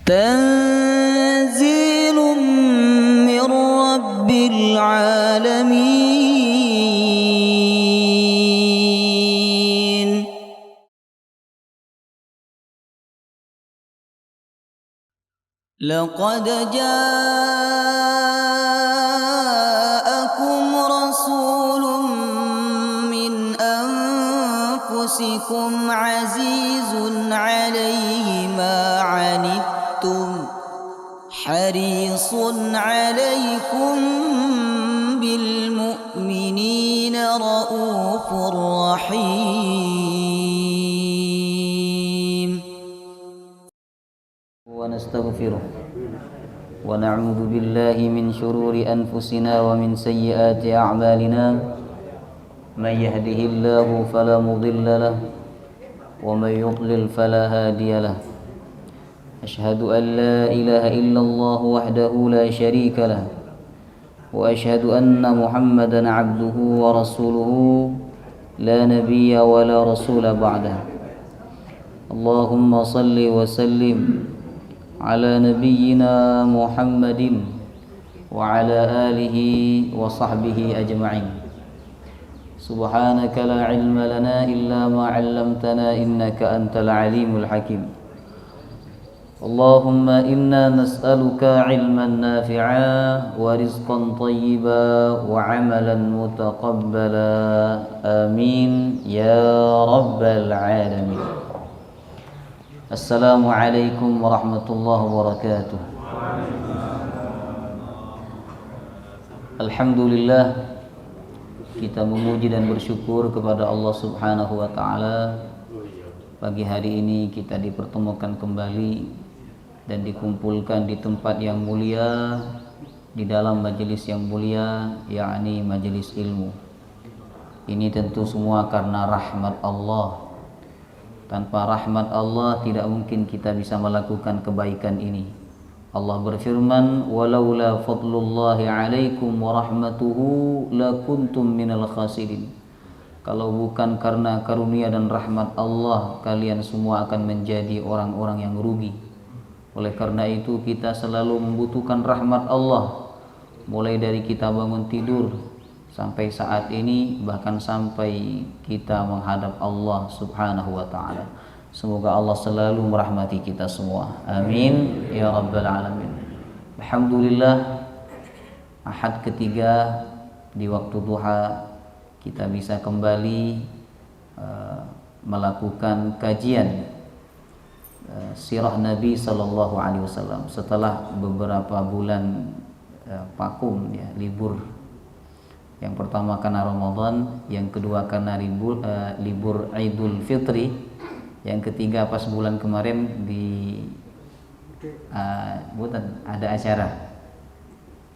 تنزيل من رب العالمين. لقد جاءكم رسول من أنفسكم عزيز عليه ما عنتم حريص عليكم بالمؤمنين رؤوف رحيم. ونستغفره ونعوذ بالله من شرور أنفسنا ومن سيئات أعمالنا. من يهده الله فلا مضل له ومن يضلل فلا هادي له. أشهد أن لا إله إلا الله وحده لا شريك له وأشهد أن محمدا عبده ورسوله لا نبي ولا رسول بعده. اللهم صل وسلم على نبينا محمد وعلى آله وصحبه أجمعين. سبحانك لا علم لنا إلا ما علمتنا إنك أنت العليم الحكيم. اللهم إنا نسألك علما نافعا ورزقا طيبا وعملا متقبلا آمين يا رب العالمين. Assalamualaikum warahmatullahi wabarakatuh. Alhamdulillah, kita memuji dan bersyukur kepada Allah Subhanahu wa taala. Pagi hari ini kita dipertemukan kembali dan dikumpulkan di tempat yang mulia, di dalam majelis yang mulia, yakni majelis ilmu. Ini tentu semua karena rahmat Allah. Tanpa rahmat Allah tidak mungkin kita bisa melakukan kebaikan ini. Allah berfirman, walaula fadlullahi alaikum wa rahmatuhu lakuntum minal khasirin. Kalau bukan karena karunia dan rahmat Allah, kalian semua akan menjadi orang-orang yang rugi. Oleh karena itu kita selalu membutuhkan rahmat Allah, mulai dari kita bangun tidur sampai saat ini, bahkan sampai kita menghadap Allah Subhanahu wa ta'ala. Semoga Allah selalu merahmati kita semua. Amin ya rabbal alamin. Alhamdulillah, Ahad ketiga di waktu duha kita bisa kembali melakukan kajian sirah Nabi sallallahu alaihi wasallam setelah beberapa bulan vakum, ya, libur. Yang pertama karena Ramadan, yang kedua karena libur Idul Fitri, yang ketiga pas bulan kemarin ada acara.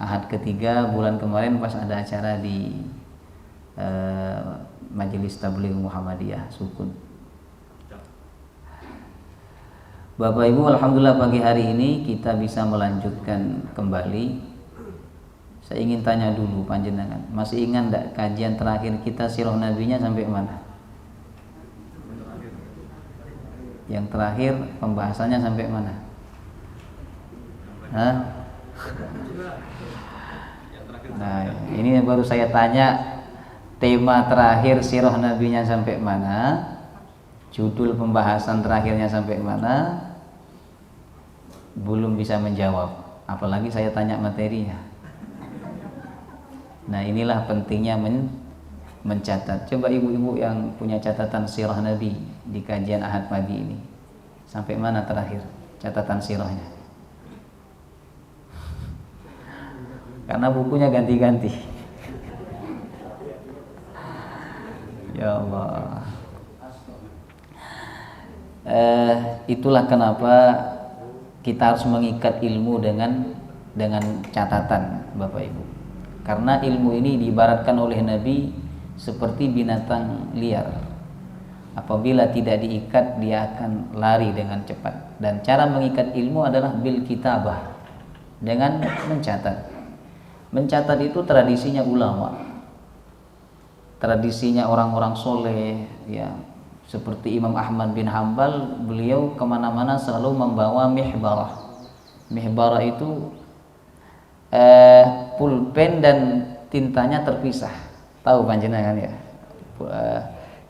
Ahad ketiga bulan kemarin pas ada acara di Majelis Tabligh Muhammadiyah Sukun. Bapak Ibu, alhamdulillah pagi hari ini kita bisa melanjutkan kembali. Saya ingin tanya dulu panjenengan, masih ingat enggak kajian terakhir kita sirah nabinya sampai mana? Yang terakhir pembahasannya sampai mana? Hah? Nah, ini baru saya tanya, tema terakhir sirah nabinya sampai mana? Judul pembahasan terakhirnya sampai mana? Belum bisa menjawab, apalagi saya tanya materinya. Nah, inilah pentingnya mencatat. Coba ibu-ibu yang punya catatan sirah Nabi di kajian Ahad pagi ini, sampai mana terakhir catatan sirahnya? Karena bukunya ganti-ganti. Ya Allah. Itulah kenapa kita harus mengikat ilmu dengan catatan, Bapak Ibu. Karena ilmu ini diibaratkan oleh Nabi seperti binatang liar. Apabila tidak diikat, dia akan lari dengan cepat. Dan cara mengikat ilmu adalah bil kitabah, dengan mencatat. Mencatat itu tradisinya ulama, tradisinya orang-orang soleh, ya, seperti Imam Ahmad bin Hambal. Beliau kemana-mana selalu membawa mihbarah. Mihbarah itu pulpen dan tintanya terpisah. Tahu panjenengan ya?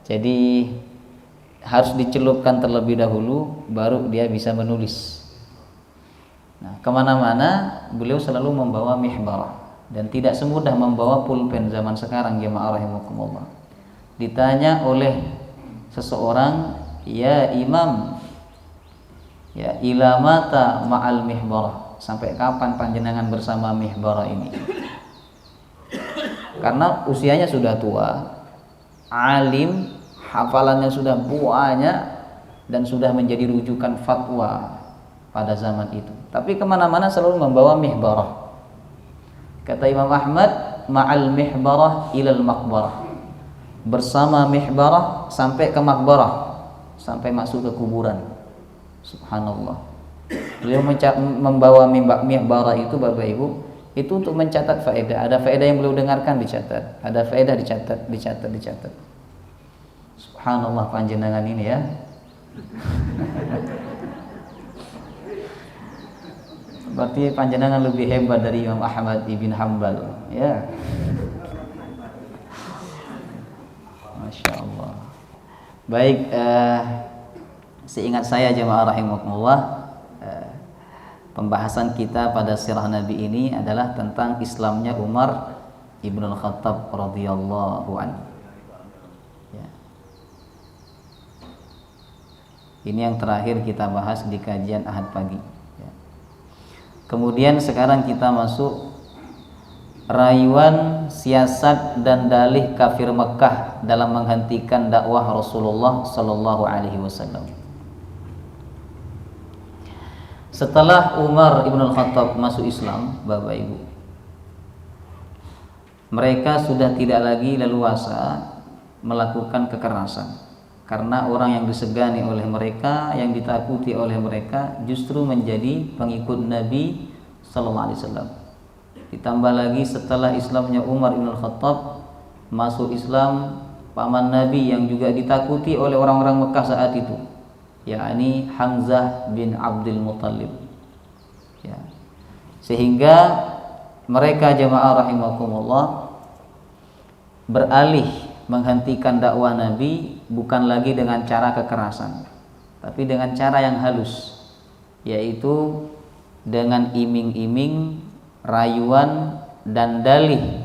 Jadi harus dicelupkan terlebih dahulu baru dia bisa menulis. Nah, kemana-mana beliau selalu membawa mihbarah dan tidak semudah membawa pulpen zaman sekarang, jemaah rahimakumullah. Ditanya oleh seseorang, "Ya Imam, ya ila mata ma'al mihbarah, sampai kapan panjenengan bersama mihbarah ini?" Karena usianya sudah tua, alim, hafalannya sudah banyak dan sudah menjadi rujukan fatwa pada zaman itu. Tapi kemana-mana selalu membawa mihbarah. Kata Imam Ahmad, ma'al mihbarah ilal maqbarah, bersama mihbarah sampai ke makbarah, sampai masuk ke kuburan. Subhanallah. Beliau membawa mihbarah itu, Bapak Ibu, itu untuk mencatat faedah. Ada faedah yang beliau dengarkan dicatat, ada faedah dicatat. Subhanallah panjenengan ini ya. Berarti panjenengan lebih hebat dari Imam Ahmad ibn Hanbal ya. Masya Allah. Baik, seingat saya jemaah rahimakumullah, pembahasan kita pada sirah Nabi ini adalah tentang Islamnya Umar ibn al-Khattab radhiyallahu anhu. Ya. Ini yang terakhir kita bahas di kajian Ahad pagi. Ya. Kemudian sekarang kita masuk rayuan, siasat dan dalih kafir Mekah dalam menghentikan dakwah Rasulullah sallallahu alaihi wasallam. Setelah Umar ibn al-Khattab masuk Islam, Bapak Ibu, mereka sudah tidak lagi leluasa melakukan kekerasan, karena orang yang disegani oleh mereka, yang ditakuti oleh mereka justru menjadi pengikut Nabi sallallahu alaihi wasallam. Ditambah lagi setelah Islamnya Umar ibn al-Khattab, masuk Islam paman Nabi yang juga ditakuti oleh orang-orang Mekah saat itu, yakni Hamzah bin Abdul Muttalib. Ya. Sehingga mereka jemaah rahimakumullah beralih menghentikan dakwah Nabi bukan lagi dengan cara kekerasan, tapi dengan cara yang halus, yaitu dengan iming-iming, rayuan dan dalih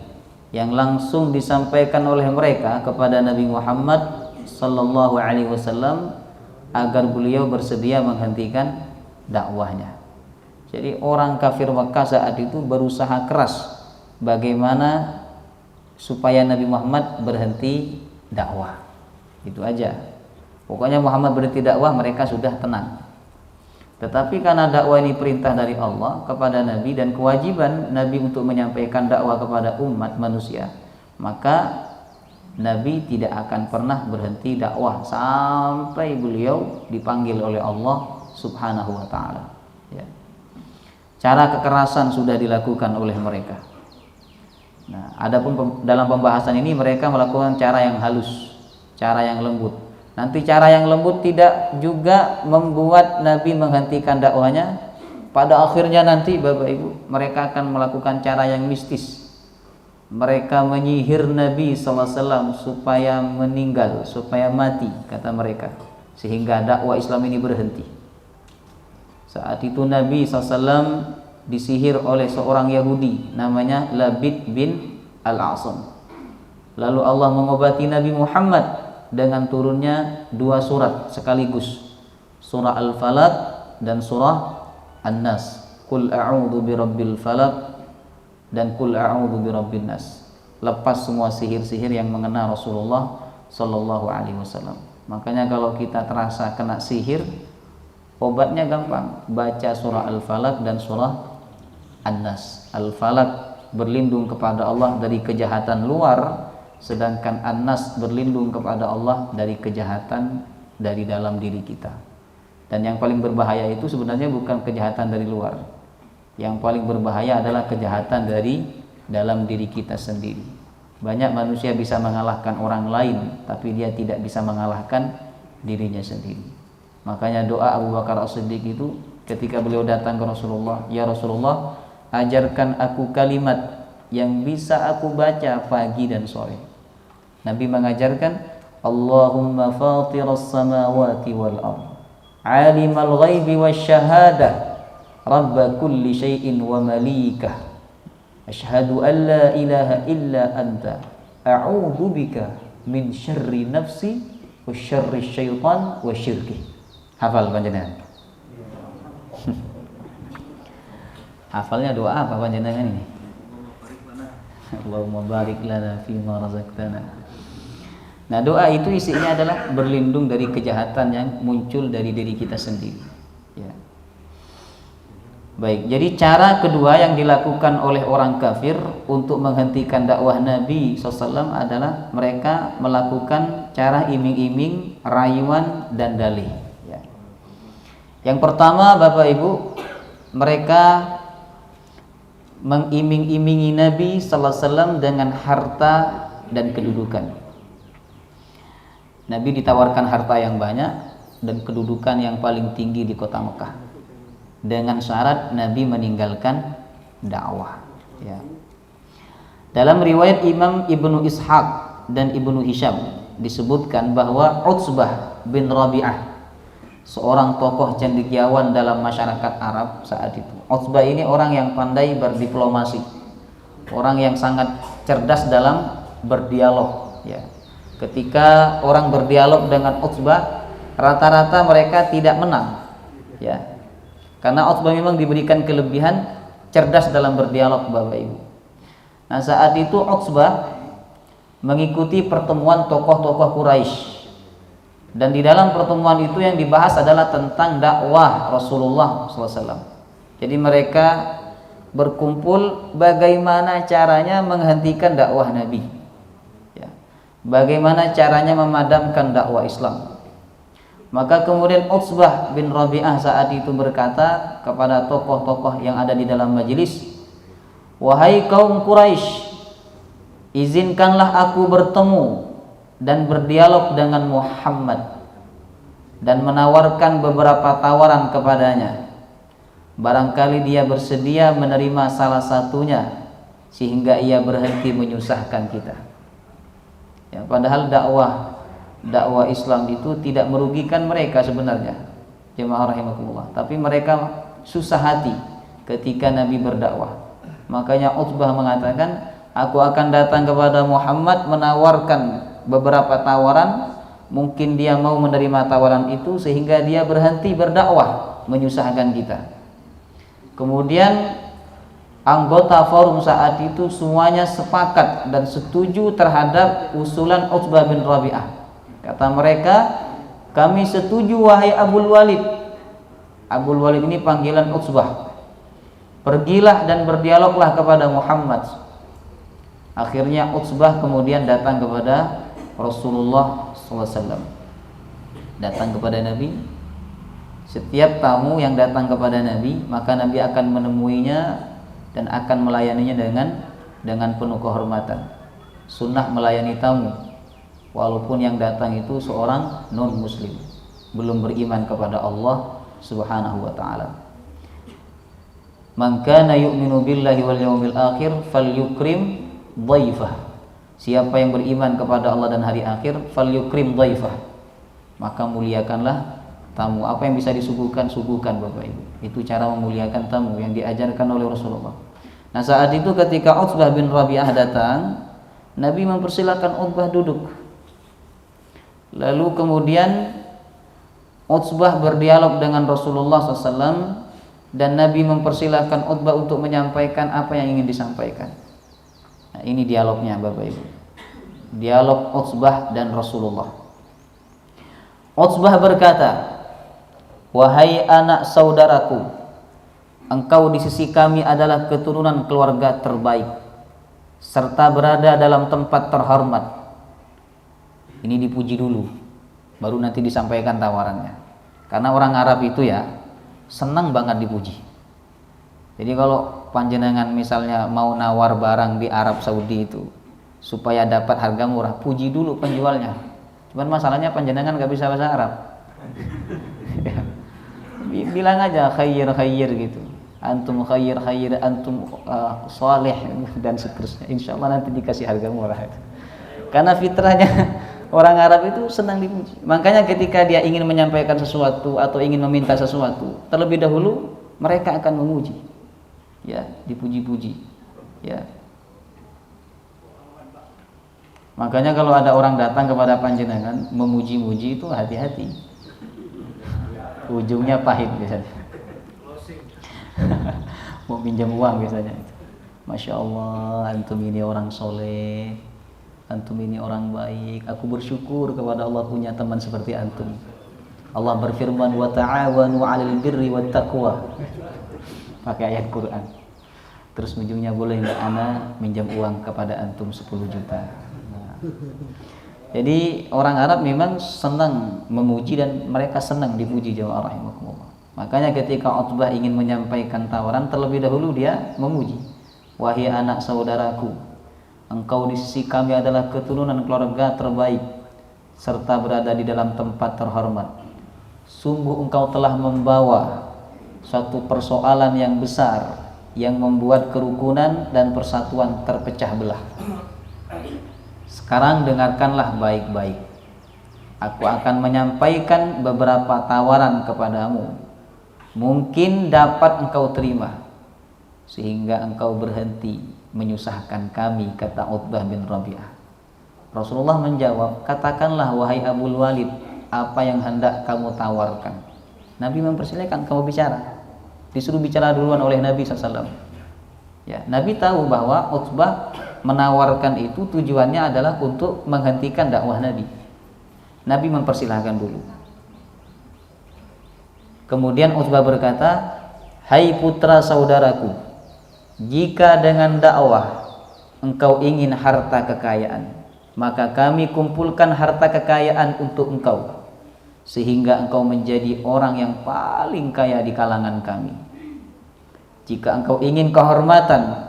yang langsung disampaikan oleh mereka kepada Nabi Muhammad sallallahu alaihi wasallam agar beliau bersedia menghentikan dakwahnya. Jadi orang kafir Makkah saat itu berusaha keras bagaimana supaya Nabi Muhammad berhenti dakwah. Itu aja. Pokoknya Muhammad berhenti dakwah, mereka sudah tenang. Tetapi karena dakwah ini perintah dari Allah kepada Nabi dan kewajiban Nabi untuk menyampaikan dakwah kepada umat manusia, maka Nabi tidak akan pernah berhenti dakwah sampai beliau dipanggil oleh Allah Subhanahu wa ta'ala. Ya. Cara kekerasan sudah dilakukan oleh mereka. Nah, adapun dalam pembahasan ini mereka melakukan cara yang halus, cara yang lembut. Nanti cara yang lembut tidak juga membuat Nabi menghentikan dakwahnya. Pada akhirnya nanti Bapak Ibu, mereka akan melakukan cara yang mistis. Mereka menyihir Nabi SAW supaya meninggal, supaya mati, kata mereka, sehingga dakwah Islam ini berhenti. Saat itu Nabi SAW disihir oleh seorang Yahudi namanya Labid bin Al-Asam. Lalu Allah mengobati Nabi Muhammad dengan turunnya dua surat sekaligus, surah Al-Falaq dan surah An-Nas. Qul a'udzu birabbil falaq dan qul a'udzu birabbin nas. Lepas semua sihir-sihir yang mengena Rasulullah sallallahu alaihi wasallam. Makanya kalau kita terasa kena sihir, obatnya gampang, baca surah Al-Falaq dan surah An-Nas. Al-Falaq berlindung kepada Allah dari kejahatan luar, sedangkan An-Nas berlindung kepada Allah dari kejahatan dari dalam diri kita. Dan yang paling berbahaya itu sebenarnya bukan kejahatan dari luar. Yang paling berbahaya adalah kejahatan dari dalam diri kita sendiri. Banyak manusia bisa mengalahkan orang lain, tapi dia tidak bisa mengalahkan dirinya sendiri. Makanya doa Abu Bakar As-Siddiq itu, ketika beliau datang ke Rasulullah, "Ya Rasulullah, ajarkan aku kalimat yang bisa aku baca pagi dan sore." Nabi mengajarkan, "Allahumma fatiras samawati wal ardh, alimal ghaibi wasyahadah, rabba kulli syai'in wa malikah, asyhadu an la ilaha illa anta, a'udzu bika min syarri nafsi wa syarri syaitan wa syirki." Hafal panjenengan? Hafalnya doa apa panjenengan ini? Allahumma barik lana fima razaqtana. Nah, doa itu isinya adalah berlindung dari kejahatan yang muncul dari diri kita sendiri. Ya. Baik, jadi cara kedua yang dilakukan oleh orang kafir untuk menghentikan dakwah Nabi SAW adalah mereka melakukan cara iming-iming, rayuan, dan dalih. Ya. Yang pertama, Bapak Ibu, mereka mengiming-imingi Nabi sallallahu alaihi wasallam dengan harta dan kedudukan. Nabi ditawarkan harta yang banyak dan kedudukan yang paling tinggi di kota Mekah, dengan syarat Nabi meninggalkan dakwah. Ya. Dalam riwayat Imam Ibnu Ishaq dan Ibnu Hisham disebutkan bahwa Utsbah bin Rabi'ah, seorang tokoh cendekiawan dalam masyarakat Arab saat itu. Utsbah ini orang yang pandai berdiplomasi, orang yang sangat cerdas dalam berdialog. Ya. Ketika orang berdialog dengan Utsbah, rata-rata mereka tidak menang. Ya. Karena Utsbah memang diberikan kelebihan cerdas dalam berdialog, Bapak Ibu. Nah, saat itu Utsbah mengikuti pertemuan tokoh-tokoh Quraisy. Dan di dalam pertemuan itu yang dibahas adalah tentang dakwah Rasulullah SAW. Jadi mereka berkumpul bagaimana caranya menghentikan dakwah Nabi, ya. Bagaimana caranya memadamkan dakwah Islam. Maka kemudian Utsbah bin Rabi'ah saat itu berkata kepada tokoh-tokoh yang ada di dalam majelis, "Wahai kaum Quraisy, izinkanlah aku bertemu dan berdialog dengan Muhammad dan menawarkan beberapa tawaran kepadanya. Barangkali dia bersedia menerima salah satunya sehingga ia berhenti menyusahkan kita." Ya, padahal dakwah Islam itu tidak merugikan mereka sebenarnya, jemaah rahimakumullah, tapi mereka susah hati ketika Nabi berdakwah. Makanya Utsbah mengatakan, "Aku akan datang kepada Muhammad menawarkan beberapa tawaran, mungkin dia mau menerima tawaran itu sehingga dia berhenti berdakwah menyusahkan kita." Kemudian anggota forum saat itu semuanya sepakat dan setuju terhadap usulan Utsbah bin Rabi'ah. Kata mereka, "Kami setuju wahai Abul Walid." Abul Walid ini panggilan Utsbah. "Pergilah dan berdialoglah kepada Muhammad." Akhirnya Utsbah kemudian datang kepada Rasulullah SAW. Datang kepada Nabi. Setiap tamu yang datang kepada Nabi, maka Nabi akan menemuinya dan akan melayaninya dengan penuh kehormatan. Sunnah melayani tamu, walaupun yang datang itu seorang non muslim, belum beriman kepada Allah Subhanahu wa taala. "Man kana yu'minu billahi wal yawmil akhir falyukrim dhaifah." Siapa yang beriman kepada Allah dan hari akhir, falyukrim dhaifah, maka muliakanlah tamu. Apa yang bisa disuguhkan, suguhkan, Bapak Ibu. Itu cara memuliakan tamu yang diajarkan oleh Rasulullah. Nah, saat itu ketika Utsbah bin Rabi'ah datang, Nabi mempersilakan Utsbah duduk. Lalu kemudian Utsbah berdialog dengan Rasulullah SAW, dan Nabi mempersilahkan Utsbah untuk menyampaikan apa yang ingin disampaikan. Nah, ini dialognya, Bapak Ibu. Dialog Utsbah dan Rasulullah. Utsbah berkata, "Wahai anak saudaraku, engkau di sisi kami adalah keturunan keluarga terbaik, serta berada dalam tempat terhormat." Ini dipuji dulu, baru nanti disampaikan tawarannya. Karena orang Arab itu ya senang banget dipuji. Jadi kalau panjenengan misalnya mau nawar barang di Arab Saudi itu supaya dapat harga murah, puji dulu penjualnya. Cuman masalahnya panjenengan gak bisa bahasa Arab. bilang aja khair gitu, antum khair, antum saleh dan seterusnya. Insya Allah nanti dikasih harga murah itu. Karena fitrahnya orang Arab itu senang dipuji. Makanya ketika dia ingin menyampaikan sesuatu atau ingin meminta sesuatu, terlebih dahulu mereka akan memuji, ya, dipuji-puji, ya. Makanya kalau ada orang datang kepada panjenengan memuji-muji itu hati-hati, ujungnya pahit biasanya. Mau pinjam uang biasanya. Masya Allah, antum ini orang soleh, antum ini orang baik. Aku bersyukur kepada Allah punya teman seperti antum. Allah berfirman, wa ta'awanu 'alal birri wat taqwa. Pakai ayat Quran. Terus ujungnya, boleh enggak ana minjam uang kepada antum 10 juta. Nah. Jadi orang Arab memang senang memuji dan mereka senang dipuji, jamaah rahimakumullah. Makanya ketika Utbah ingin menyampaikan tawaran, terlebih dahulu dia memuji. Wahai anak saudaraku, engkau di sisi kami adalah keturunan keluarga terbaik serta berada di dalam tempat terhormat. Sungguh engkau telah membawa suatu persoalan yang besar yang membuat kerukunan dan persatuan terpecah belah. Sekarang dengarkanlah baik-baik. Aku akan menyampaikan beberapa tawaran kepadamu. Mungkin dapat engkau terima sehingga engkau berhenti menyusahkan kami, kata Utbah bin Rabi'ah. Rasulullah menjawab, katakanlah wahai Abul Walid, apa yang hendak kamu tawarkan. Nabi mempersilakan kamu bicara. Disuruh bicara duluan oleh Nabi SAW. Ya, Nabi tahu bahwa Utbah menawarkan itu tujuannya adalah untuk menghentikan dakwah Nabi. Nabi mempersilahkan dulu. Kemudian Utbah berkata, hai putra saudaraku, jika dengan dakwah engkau ingin harta kekayaan, maka kami kumpulkan harta kekayaan untuk engkau, sehingga engkau menjadi orang yang paling kaya di kalangan kami. Jika engkau ingin kehormatan,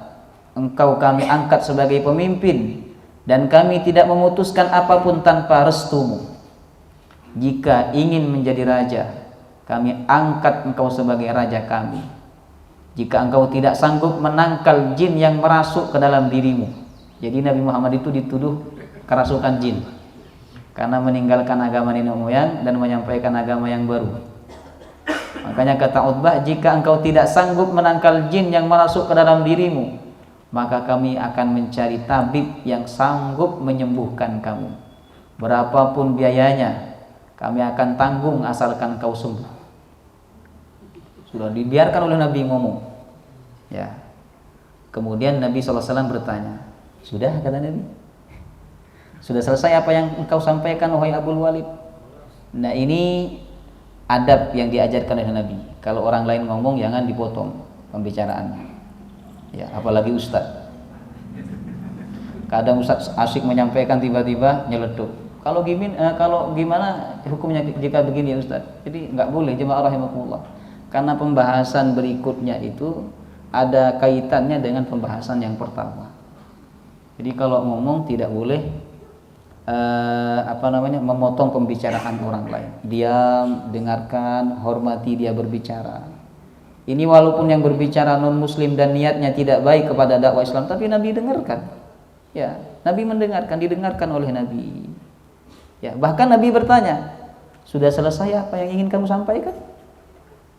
engkau kami angkat sebagai pemimpin, dan kami tidak memutuskan apapun tanpa restumu. Jika ingin menjadi raja, kami angkat engkau sebagai raja kami. Jika engkau tidak sanggup menangkal jin yang merasuk ke dalam dirimu. Jadi Nabi Muhammad itu dituduh kerasukan jin karena meninggalkan agama nenek moyang dan menyampaikan agama yang baru. Makanya kata Utbah, jika engkau tidak sanggup menangkal jin yang merasuk ke dalam dirimu, maka kami akan mencari tabib yang sanggup menyembuhkan kamu. Berapapun biayanya, kami akan tanggung asalkan kau sembuh. Sudah dibiarkan oleh Nabi ngomong, ya. Kemudian Nabi SAW bertanya, sudah, kata Nabi, sudah selesai apa yang engkau sampaikan wahai Abul Walid? Nah, ini adab yang diajarkan oleh Nabi. Kalau orang lain ngomong jangan dipotong pembicaraannya, ya, apalagi ustaz. Kadang ustaz asik menyampaikan tiba-tiba nyeleduk. Kalau gimana hukumnya jika begini ya ustaz? Jadi nggak boleh, jemaah rahimakumullah. Karena pembahasan berikutnya itu ada kaitannya dengan pembahasan yang pertama. Jadi kalau ngomong tidak boleh memotong pembicaraan orang lain. Diam, dengarkan, hormati dia berbicara. Ini walaupun yang berbicara non muslim dan niatnya tidak baik kepada dakwah Islam, tapi Nabi dengarkan. Ya, Nabi mendengarkan, didengarkan oleh Nabi. Ya, bahkan Nabi bertanya, sudah selesai apa yang ingin kamu sampaikan?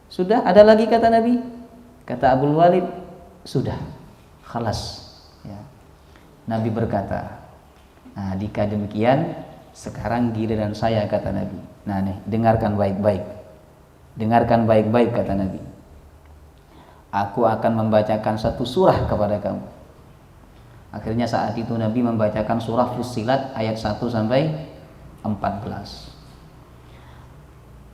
Sudah, ada lagi kata Nabi? Kata Abul Walid, sudah, khalas. Ya. Nabi berkata, nah, jika demikian, sekarang giliran saya, kata Nabi. Nah, nih, dengarkan baik-baik. Dengarkan baik-baik, kata Nabi. Aku akan membacakan satu surah kepada kamu. Akhirnya saat itu Nabi membacakan surah Fussilat ayat 1 sampai 14.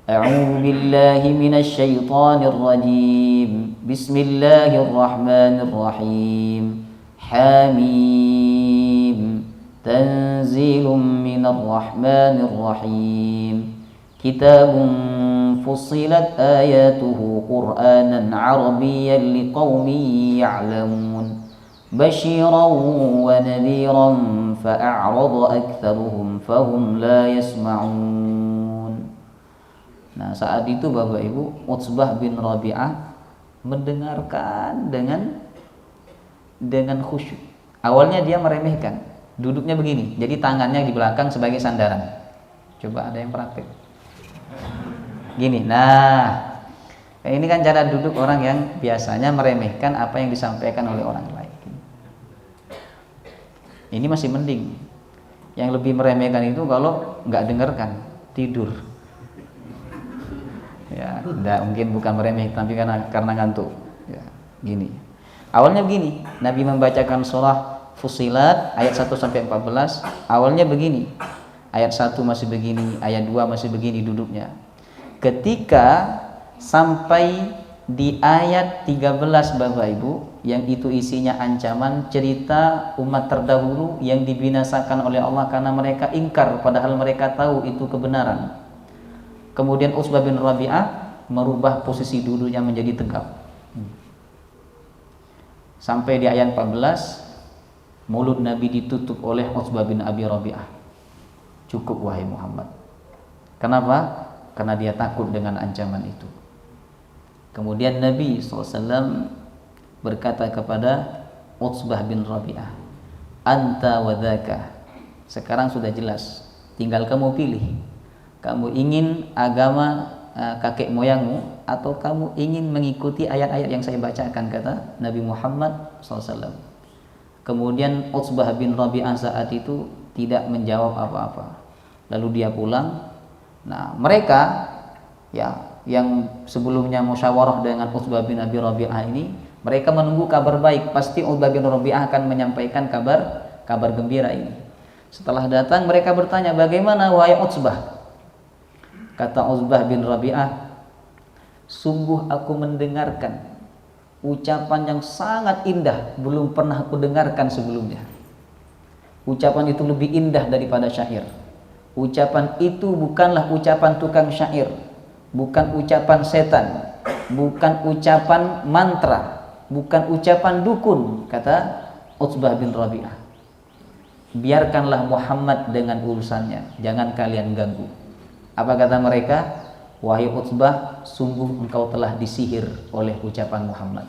A'udzu billahi minasy syaithanir rajim. Bismillahirrahmanirrahim. Hamim. Tanzilum minar rahmanir rahim. Kitabun fussilat ayatuhu Qur'anan Arabiyyan liqaumin ya'lamun. Basyiran wa nadhiran fa'a'rada aktsaruhum fahum la yasma'un. Nah, saat itu Bapak Ibu, Utsbah bin Rabi'ah mendengarkan dengan khusyuk. Awalnya dia meremehkan, duduknya begini, jadi tangannya di belakang sebagai sandaran. Coba ada yang praktek gini. Nah, ini kan cara duduk orang yang biasanya meremehkan apa yang disampaikan oleh orang lain. Ini masih mending. Yang lebih meremehkan itu kalau nggak dengarkan, tidur. Ya, enggak, mungkin bukan meremeh, tapi karena ngantuk. Ya, gini. Awalnya begini, Nabi membacakan surah Fussilat ayat 1 sampai 14. Awalnya begini. Ayat 1 masih begini, ayat 2 masih begini duduknya. Ketika sampai di ayat 13 Bapak Ibu, yang itu isinya ancaman cerita umat terdahulu yang dibinasakan oleh Allah karena mereka ingkar padahal mereka tahu itu kebenaran. Kemudian Utsbah bin Rabi'ah merubah posisi duduknya menjadi tegap. Sampai di ayat 14, mulut Nabi ditutup oleh Utsbah bin Abi Rabi'ah. Cukup wahai Muhammad. Kenapa? Karena dia takut dengan ancaman itu. Kemudian Nabi SAW berkata kepada Utsbah bin Rabi'ah, anta wa dzaka. Sekarang sudah jelas, tinggal kamu pilih. Kamu ingin agama kakek moyangmu atau kamu ingin mengikuti ayat-ayat yang saya bacakan, kata Nabi Muhammad SAW. Kemudian Utsbah bin Rabi'ah saat itu tidak menjawab apa-apa. Lalu dia pulang. Nah, mereka yang sebelumnya musyawarah dengan Utsbah bin Abi Rabi'ah ini, mereka menunggu kabar baik. Pasti Utsbah bin Rabi'ah akan menyampaikan kabar gembira ini. Setelah datang mereka bertanya, bagaimana wahai Utsbah? Kata Utsbah bin Rabi'ah, sungguh aku mendengarkan ucapan yang sangat indah, belum pernah aku dengarkan sebelumnya. Ucapan itu lebih indah daripada syair. Ucapan itu bukanlah ucapan tukang syair, bukan ucapan setan, bukan ucapan mantra, bukan ucapan dukun, kata Utsbah bin Rabi'ah. Biarkanlah Muhammad dengan urusannya, jangan kalian ganggu. Apa kata mereka? Wahai Utsbah, sungguh engkau telah disihir oleh ucapan Muhammad.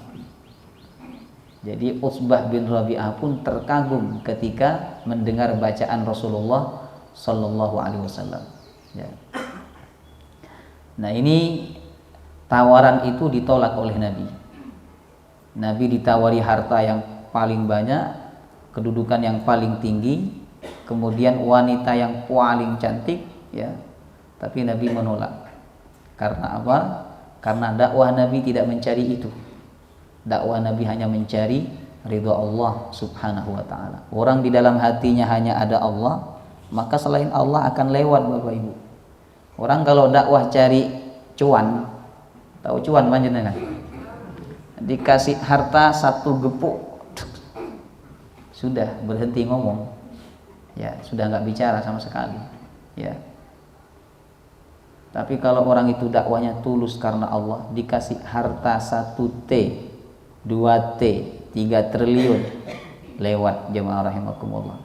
Jadi Utsbah bin Rabi'ah pun terkagum ketika mendengar bacaan Rasulullah Sallallahu Alaihi Wasallam. Ya. Nah, ini tawaran itu ditolak oleh Nabi. Nabi ditawari harta yang paling banyak, kedudukan yang paling tinggi, kemudian wanita yang paling cantik, ya. Tapi Nabi menolak. Karena apa? Karena dakwah Nabi tidak mencari itu. Dakwah Nabi hanya mencari ridha Allah Subhanahu wa taala. Orang di dalam hatinya hanya ada Allah, maka selain Allah akan lewat, Bapak Ibu. Orang kalau dakwah cari cuan, tahu cuan panjenengan? Dikasih harta satu gepuk, sudah berhenti ngomong. Ya, sudah enggak bicara sama sekali. Ya. Tapi kalau orang itu dakwahnya tulus karena Allah, dikasih harta 1 T, 2 T, 3 triliun, lewat, jemaah rahimakumullah.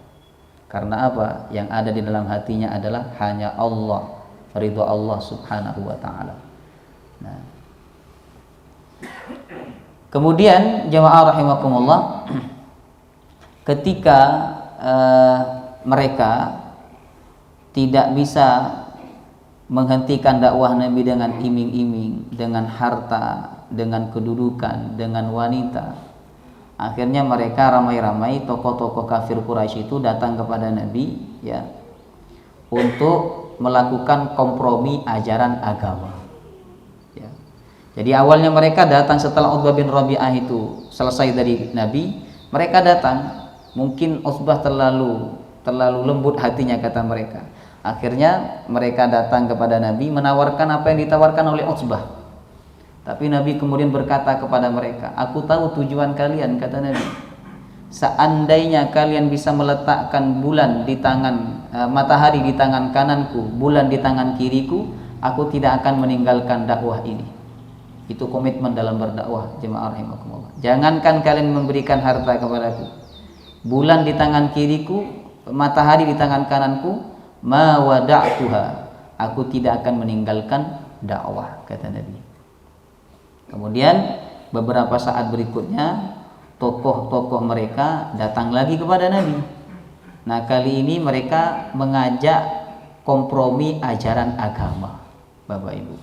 Karena apa? Yang ada di dalam hatinya adalah hanya Allah, ridha Allah Subhanahu wa taala. Nah. Kemudian jemaah rahimakumullah, ketika mereka tidak bisa menghentikan dakwah Nabi dengan iming-iming, dengan harta, dengan kedudukan, dengan wanita, akhirnya mereka ramai-ramai tokoh-tokoh kafir Quraisy itu datang kepada Nabi, ya, untuk melakukan kompromi ajaran agama. Ya. Jadi awalnya mereka datang setelah Utsbah bin Rabi'ah itu selesai dari Nabi, mereka datang, mungkin Utsbah terlalu lembut hatinya, kata mereka. Akhirnya mereka datang kepada Nabi menawarkan apa yang ditawarkan oleh Utsbah. Tapi Nabi kemudian berkata kepada mereka, aku tahu tujuan kalian, kata Nabi. Seandainya kalian bisa meletakkan bulan di tangan, matahari di tangan kananku, bulan di tangan kiriku, aku tidak akan meninggalkan dakwah ini. Itu komitmen dalam berdakwah, jemaah rahimakumullah. Jangankan kalian memberikan harta kepadaku, bulan di tangan kiriku, matahari di tangan kananku, ma wada'tuha, aku tidak akan meninggalkan dakwah, kata Nabi. Kemudian beberapa saat berikutnya tokoh-tokoh mereka datang lagi kepada Nabi. Nah, kali ini mereka mengajak kompromi ajaran agama, Bapak Ibu.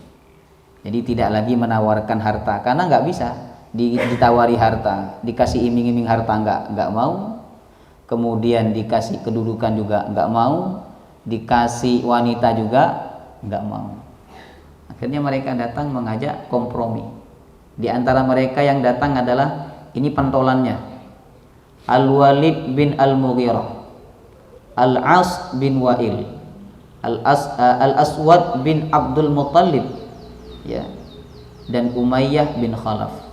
Jadi tidak lagi menawarkan harta, karena nggak bisa ditawari harta, dikasih iming-iming harta nggak mau. Kemudian dikasih kedudukan juga nggak mau, dikasih wanita juga nggak mau. Akhirnya mereka datang mengajak kompromi. Di antara mereka yang datang adalah, ini pentolannya, Al-Walid bin Al-Mughirah, Al-As bin Wa'il, Al-Aswad bin Abdul Muttalib, ya, dan Umayyah bin Khalaf.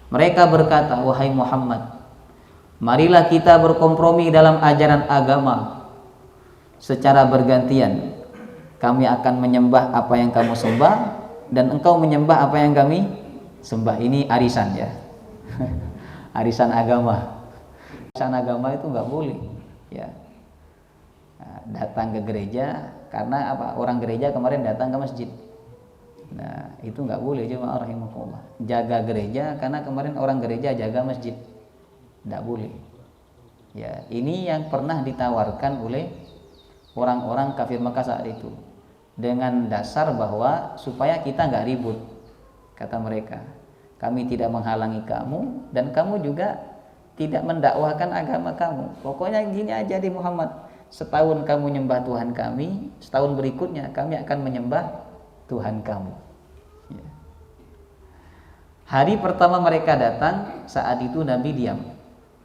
Mereka berkata, wahai Muhammad, marilah kita berkompromi dalam ajaran agama secara bergantian. Kami akan menyembah apa yang kamu sembah, dan engkau menyembah apa yang kami sembah. Ini arisan, ya. Arisan agama. Arisan agama itu nggak boleh, ya. Nah, datang ke gereja karena apa? Orang gereja kemarin datang ke masjid. Nah, itu nggak boleh, jemaah rahimakumullah. Jaga gereja karena kemarin orang gereja jaga masjid. Nggak boleh. Ya, ini yang pernah ditawarkan oleh orang-orang kafir Mekah saat itu, dengan dasar bahwa supaya kita nggak ribut. Kata mereka, kami tidak menghalangi kamu dan kamu juga tidak mendakwahkan agama kamu. Pokoknya gini aja di Muhammad, setahun kamu nyembah Tuhan kami, setahun berikutnya kami akan menyembah Tuhan kamu. Ya. Hari pertama mereka datang, saat itu Nabi diam.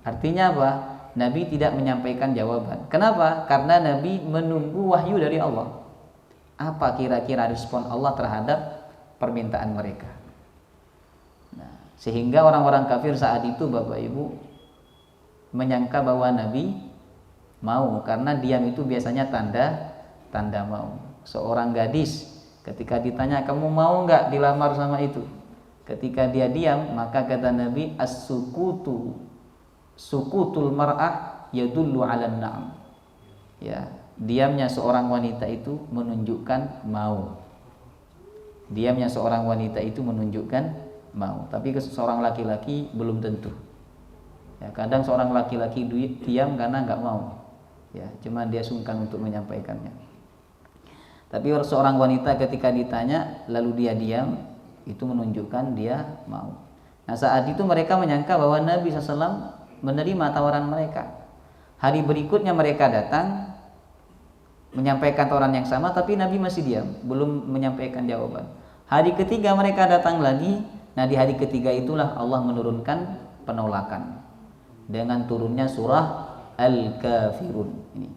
Artinya apa? Nabi tidak menyampaikan jawaban. Kenapa? Karena Nabi menunggu wahyu dari Allah. Apa kira-kira respon Allah terhadap permintaan mereka? Nah, sehingga orang-orang kafir saat itu, Bapak Ibu, menyangka bahwa Nabi mau, karena diam itu biasanya tanda mau. Seorang gadis ketika ditanya, kamu mau nggak dilamar sama itu? Ketika dia diam, maka kata Nabi, sukutul mar'ah yadullu 'alan na'am. Ya, diamnya seorang wanita itu menunjukkan mau. Diamnya seorang wanita itu menunjukkan mau, tapi seorang laki-laki belum tentu. Ya, kadang seorang laki-laki diam karena nggak mau. Ya, cuma dia sungkan untuk menyampaikannya. Tapi seorang wanita ketika ditanya lalu dia diam, itu menunjukkan dia mau. Nah, saat itu mereka menyangka bahwa Nabi SAW menerima tawaran mereka. Hari berikutnya mereka datang menyampaikan tawaran yang sama, tapi Nabi masih diam, belum menyampaikan jawaban. Hari ketiga mereka datang lagi. Nah, di hari ketiga itulah Allah menurunkan penolakan dengan turunnya surah Al-Kafirun. Ini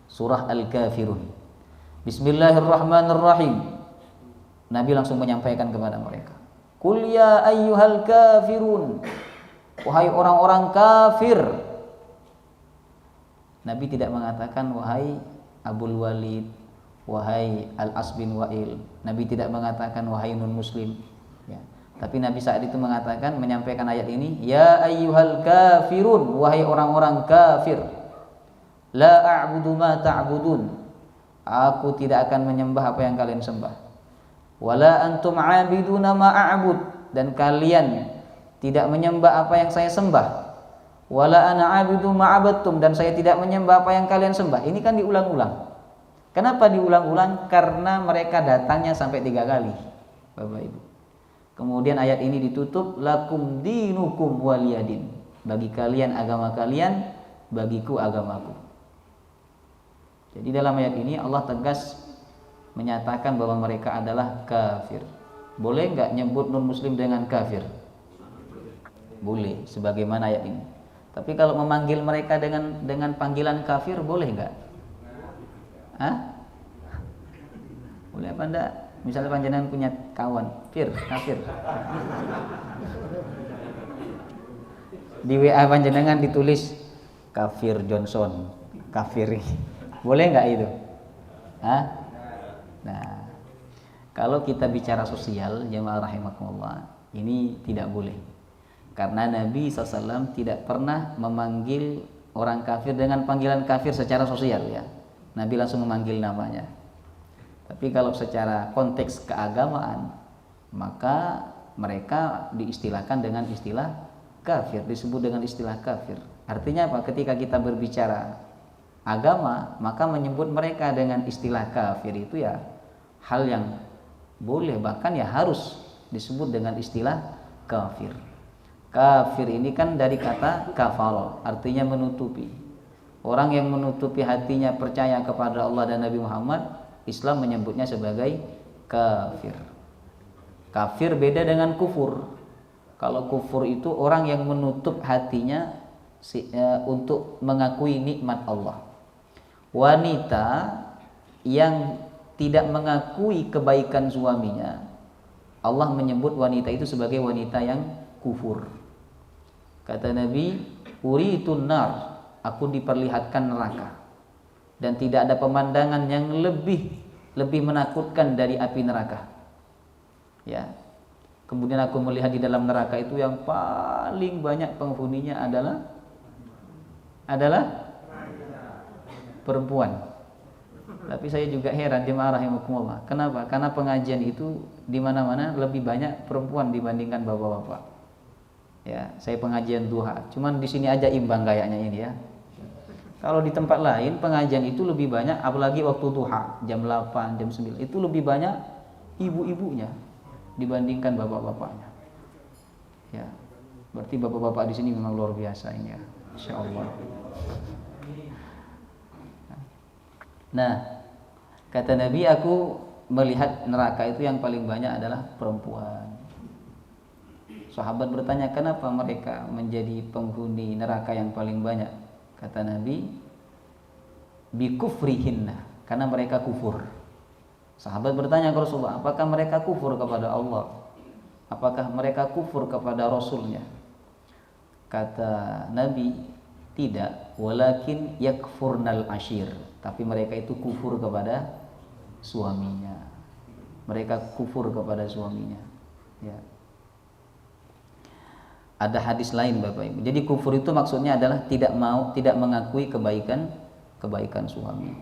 surah Al-Kafirun. Bismillahirrahmanirrahim. Nabi langsung menyampaikan kepada mereka, Qul ya ayyuhal kafirun, wahai orang-orang kafir. Nabi tidak mengatakan wahai Abul Walid, wahai Al-As bin Wa'il. Nabi tidak mengatakan wahai non muslim, ya. Tapi Nabi saat itu mengatakan, menyampaikan ayat ini, ya ayyuhal kafirun, wahai orang-orang kafir, la a'budu ma ta'budun, aku tidak akan menyembah apa yang kalian sembah, wala antum 'abiduna ma a'bud, dan kalian tidak menyembah apa yang saya sembah, wala ana 'abidu ma 'abadtum, dan saya tidak menyembah apa yang kalian sembah. Ini kan diulang-ulang. Kenapa diulang-ulang? Karena mereka datangnya sampai 3 kali, Bapak Ibu. Kemudian ayat ini ditutup, lakum dinukum waliyadin, bagi kalian agama kalian, bagiku agamaku. Jadi dalam ayat ini Allah tegas menyatakan bahwa mereka adalah kafir. Boleh nggak nyebut non muslim dengan kafir? Boleh, sebagaimana ayat ini. Tapi kalau memanggil mereka dengan panggilan kafir, boleh nggak? Hah? Boleh apa enggak? Misalnya panjenengan punya kawan, kafir. Di WA panjenengan ditulis kafir Johnson, kafir. Boleh nggak itu? Hah? Nah, kalau kita bicara sosial, jemaah rahimakumullah, ini tidak boleh. Karena Nabi SAW tidak pernah memanggil orang kafir dengan panggilan kafir secara sosial, ya. Nabi langsung memanggil namanya. Tapi kalau secara konteks keagamaan, maka mereka diistilahkan dengan istilah kafir, disebut dengan istilah kafir. Artinya apa? Ketika kita berbicara agama, maka menyebut mereka dengan istilah kafir itu ya hal yang boleh, bahkan ya harus disebut dengan istilah kafir. Kafir ini kan dari kata kafaro, artinya menutupi. Orang yang menutupi hatinya percaya kepada Allah dan Nabi Muhammad, Islam menyebutnya sebagai kafir. Kafir beda dengan kufur. Kalau kufur itu orang yang menutup hatinya untuk mengakui nikmat Allah. Wanita yang tidak mengakui kebaikan suaminya, Allah menyebut wanita itu sebagai wanita yang kufur. Kata Nabi, uritun nar, aku diperlihatkan neraka, dan tidak ada pemandangan yang lebih menakutkan dari api neraka. Ya. Kemudian aku melihat di dalam neraka itu yang paling banyak penghuninya adalah perempuan. Tapi saya juga heran, jemaah rahimakumullah. Kenapa? Karena pengajian itu di mana-mana lebih banyak perempuan dibandingkan bapak-bapak. Ya, saya pengajian duha. Cuman di sini aja imbang kayaknya ini ya. Kalau di tempat lain pengajian itu lebih banyak, apalagi waktu duha, jam 8, jam 9, itu lebih banyak ibu-ibunya dibandingkan bapak-bapaknya. Ya, berarti bapak-bapak di sini memang luar biasa ini ya, insya Allah. Nah, kata Nabi, aku melihat neraka itu yang paling banyak adalah perempuan. Sahabat bertanya, kenapa mereka menjadi penghuni neraka yang paling banyak? Kata Nabi, bikufrihinna, karena mereka kufur. Sahabat bertanya ke Rasulullah, apakah mereka kufur kepada Allah? Apakah mereka kufur kepada Rasulnya? Kata Nabi, tidak, walakin yakfurnal ashir, tapi mereka itu kufur kepada suaminya. Mereka kufur kepada suaminya. Ya. Ada hadis lain Bapak Ibu. Jadi kufur itu maksudnya adalah tidak mengakui kebaikan suami.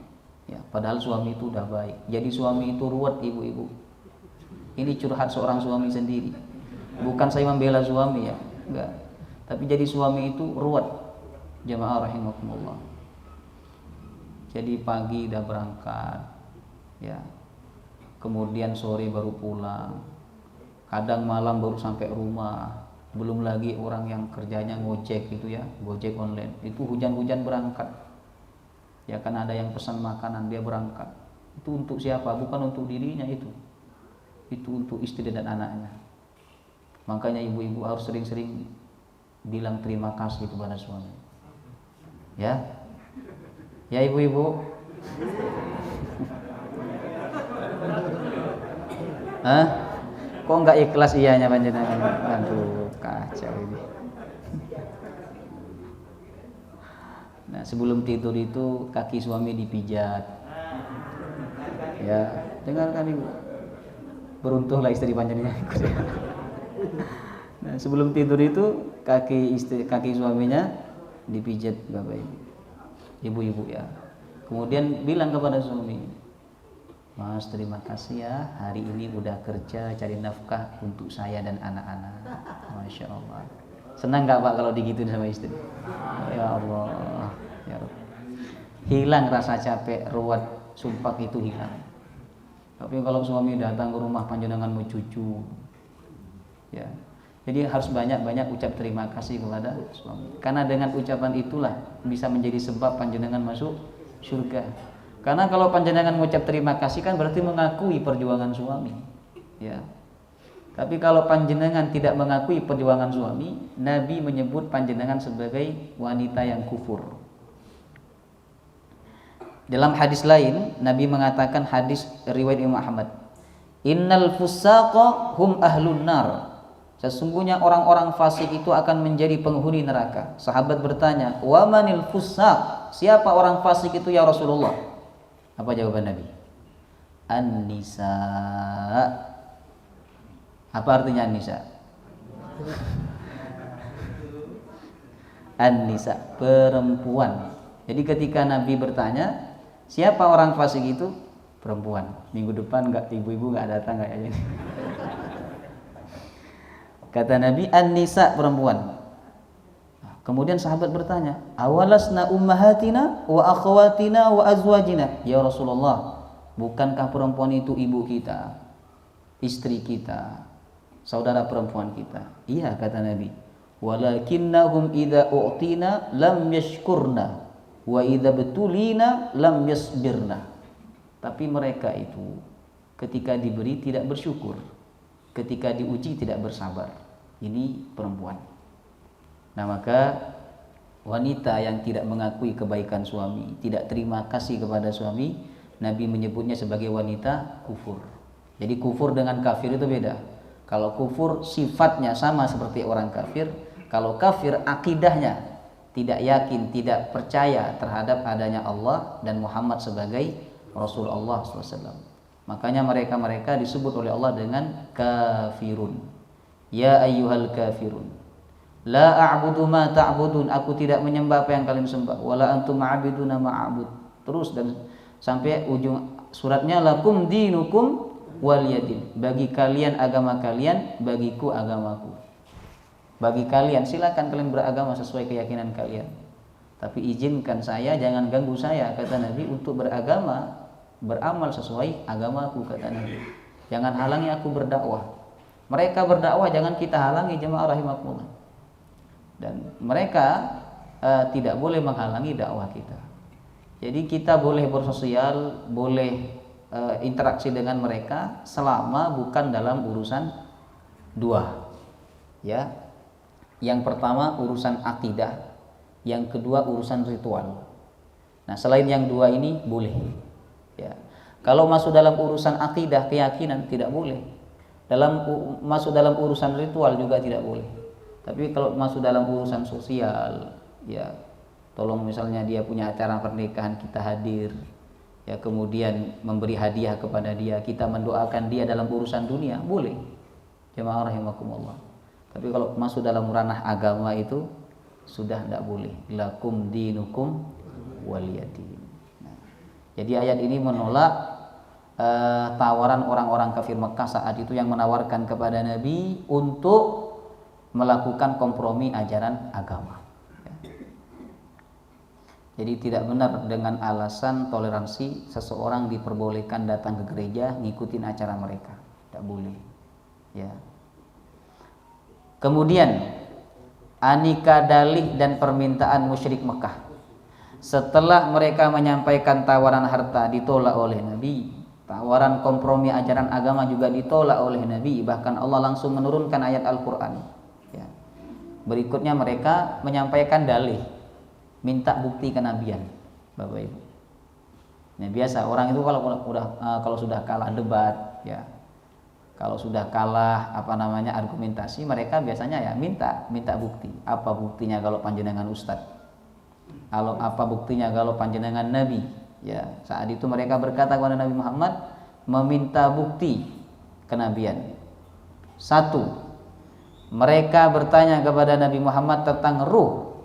Ya, padahal suami itu udah baik. Jadi suami itu ruwet ibu-ibu. Ini curhat seorang suami sendiri. Bukan saya membela suami ya, enggak. Tapi jadi suami itu ruwet. Jamaah rahimakumullah. Jadi pagi udah berangkat, ya. Kemudian sore baru pulang. Kadang malam baru sampai rumah. Belum lagi orang yang kerjanya ngojek gitu ya, gojek online. Itu hujan-hujan berangkat. Ya kan ada yang pesan makanan, dia berangkat. Itu untuk siapa? Bukan untuk dirinya itu. Itu untuk istri dan anaknya. Makanya ibu-ibu harus sering-sering bilang terima kasih kepada suami. Ya. Ya ibu-ibu. Hah? Kok enggak ikhlas iyanya panjenengan? Aduh, kacau ini. Nah, sebelum tidur itu kaki suami dipijat. Ya, dengarkan ibu. Beruntunglah istri panjenengan. Nah, sebelum tidur itu kaki suaminya dipijat Bapak Ibu. Ibu-ibu ya. Kemudian bilang kepada suami, Mas, terima kasih ya, hari ini udah kerja cari nafkah untuk saya dan anak-anak. Masya Allah. Senang gak Pak kalau digituin sama istri? Ya Allah, ya Rabb. Hilang rasa capek, ruwet, sumpah itu hilang. Tapi kalau suami datang ke rumah panjenengan mau cucu, ya. Jadi harus banyak-banyak ucap terima kasih kepada suami. Karena dengan ucapan itulah bisa menjadi sebab panjenengan masuk surga. Karena kalau panjenengan mengucap terima kasih kan berarti mengakui perjuangan suami, ya. Tapi kalau panjenengan tidak mengakui perjuangan suami, Nabi menyebut panjenengan sebagai wanita yang kufur. Dalam hadis lain, Nabi mengatakan, hadis riwayat Imam Ahmad, Innal fusaqa hum ahlun nar. Sesungguhnya orang-orang fasik itu akan menjadi penghuni neraka. Sahabat bertanya, wa manil fusaq? Siapa orang fasik itu ya Rasulullah? Apa jawaban Nabi? An-nisa. Apa artinya an-nisa? An-nisa, perempuan. Jadi ketika Nabi bertanya, siapa orang fasik itu? perempuan. Minggu depan nggak, ibu-ibu nggak datang kayaknya. Kata Nabi, an-nisa, perempuan. Kemudian sahabat bertanya, awalasna ummahatina wa akhawatina wa azwajina? Ya Rasulullah, bukankah perempuan itu ibu kita, istri kita, saudara perempuan kita? Iya, kata Nabi. Walakinnahum idza u'tina lam yashkurna wa idza betulina lam yasbirna. Tapi mereka itu ketika diberi tidak bersyukur, ketika diuji tidak bersabar. Ini perempuan. Nah, maka wanita yang tidak mengakui kebaikan suami, tidak terima kasih kepada suami, Nabi menyebutnya sebagai wanita kufur. Jadi kufur dengan kafir itu beda. Kalau kufur sifatnya sama seperti orang kafir, kalau kafir akidahnya tidak yakin, tidak percaya terhadap adanya Allah dan Muhammad sebagai Rasulullah SAW. Makanya mereka disebut oleh Allah dengan kafirun. Ya ayyuhal kafirun, la a'budu ma ta'budun, aku tidak menyembah apa yang kalian sembah, wala antum ma'abiduna ma'abud. Terus dan sampai ujung suratnya, lakum dinukum waliyadin, bagi kalian agama kalian, bagiku agamaku. Bagi kalian silakan kalian beragama sesuai keyakinan kalian, tapi izinkan saya, jangan ganggu saya, kata Nabi, untuk beragama, beramal sesuai agamaku, kata Nabi. Jangan halangi aku berdakwah. Mereka berdakwah, jangan kita halangi, jemaah rahimakumullah. Dan mereka tidak boleh menghalangi dakwah kita. Jadi kita boleh bersosial, boleh interaksi dengan mereka selama bukan dalam urusan dua. Ya. Yang pertama urusan akidah, yang kedua urusan ritual. Nah, selain yang dua ini boleh. Ya. Kalau masuk dalam urusan akidah, keyakinan, tidak boleh. Masuk dalam urusan ritual juga tidak boleh. Tapi kalau masuk dalam urusan sosial, ya tolong misalnya dia punya acara pernikahan, kita hadir, ya kemudian memberi hadiah kepada dia, kita mendoakan dia dalam urusan dunia, boleh. Jemaah rahimakumullah. Tapi kalau masuk dalam ranah agama itu sudah tidak boleh. Lakum dinukum waliyadin. Nah, jadi ayat ini menolak tawaran orang-orang kafir Mekah saat itu yang menawarkan kepada Nabi untuk melakukan kompromi ajaran agama. Jadi tidak benar dengan alasan toleransi seseorang diperbolehkan datang ke gereja ngikutin acara mereka. Tidak boleh. Ya. Kemudian anika dalih dan permintaan musyrik Mekah. Setelah mereka menyampaikan tawaran harta ditolak oleh Nabi, tawaran kompromi ajaran agama juga ditolak oleh Nabi, bahkan Allah langsung menurunkan ayat Al-Qur'an. Berikutnya mereka menyampaikan dalih, minta bukti kenabian, Bapak Ibu. Nah, biasa orang itu kalau sudah kalah debat, ya, kalau sudah kalah argumentasi, mereka biasanya ya minta bukti. Apa buktinya kalau panjenengan ustadz? Apa buktinya kalau panjenengan nabi? Ya, saat itu mereka berkata kepada Nabi Muhammad, meminta bukti kenabian. Satu, mereka bertanya kepada Nabi Muhammad tentang ruh.